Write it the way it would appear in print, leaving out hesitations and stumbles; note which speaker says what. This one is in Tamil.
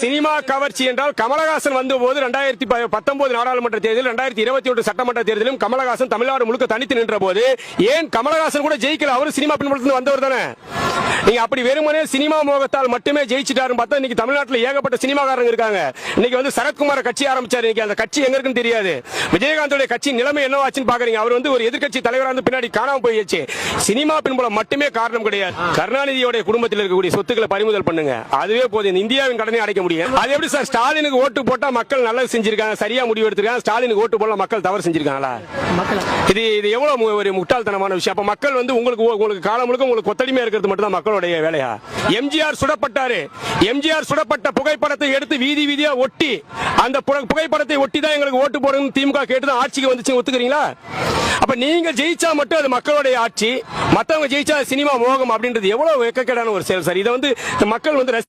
Speaker 1: சினிமா கவர்ச்சி என்றால் கமலஹாசன் வந்தபோது 2019 நாடாளுமன்ற தேர்தல் 2021 சட்டமன்ற தேர்தலும் கமலஹாசன் தமிழ்நாடு முழுக்க தனித்து நின்ற போது ஏன் கமலஹாசன் கூட ஜெயிக்கல? அவரு சினிமா பின்புலத்தில் வந்தவர் தானே. நீங்க அப்படி வெறுமனே சினிமா மோகத்தால் மட்டுமே ஜெயிச்சிட்டாருன்னு பார்த்தா இன்னைக்கு தமிழ்நாட்டில் ஏகப்பட்ட சினிமாக்காரங்க இருக்காங்க. இன்னைக்கு வந்து சரத்குமார் கட்சி ஆரம்பிச்சாரு. இன்னைக்கு அந்த கட்சி எங்க இருக்குன்னு தெரியாது. விஜயகாந்தோட கட்சி நிலைமை என்னவாச்சுன்னு பாக்குறீங்க. அவர் வந்து ஒரு எதிர்க்கட்சி தலைவராக இருந்து பின்னாடி காணாம போயிடுச்சு. சினிமா பின்புலம் மட்டுமே காரணம் கிடையாது. கருணாநிதியோட குடும்பத்தில் இருக்கக்கூடிய சொத்துக்களை பறிமுதல் பண்ணுங்க, அதுவே போதும். இந்தியாவின் கடனை அடைக்க முடியும். அது எப்படி சார்? ஸ்டாலினுக்கு ஓட்டு போட்டா மக்கள் நல்லது செஞ்சிருக்காங்க, சரியா முடிவு எடுத்திருக்காங்க. ஸ்டாலினுக்கு ஓட்டு போடல மக்கள் தவறு செஞ்சிருக்காங்களா? இது எவ்வளவு ஒரு முட்டாள்தனமான விஷயம். அப்ப மக்கள் வந்து உங்களுக்கு காலம் முழுக்க உங்களுக்கு கொத்தடிமையா இருக்கிறது மட்டும் தான் மக்களுடைய வேலையா? எம்ஜிஆர் சுடப்பட்டாரு. எம்ஜிஆர் சுடப்பட்ட புகைப்படத்தை எடுத்து வீதி வீதியா ஒட்டி அந்த புகைப்படத்தை ஒட்டி தான் எங்களுக்கு ஓட்டு போடணும் திமுக கேட்டுதான் ஆட்சிக்கு வந்துச்சு. ஒத்துக்கிறீங்களா? அப்ப நீங்க ஜெயிச்சா மட்டும் அது மக்களுடைய ஆட்சி, மத்தவங்க ஜெயிச்சா சினிமா மோகம் அப்படின்றது எவ்வளவு வெக்கக்கேடான ஒரு செயல் சார். இதை வந்து மக்கள் வந்து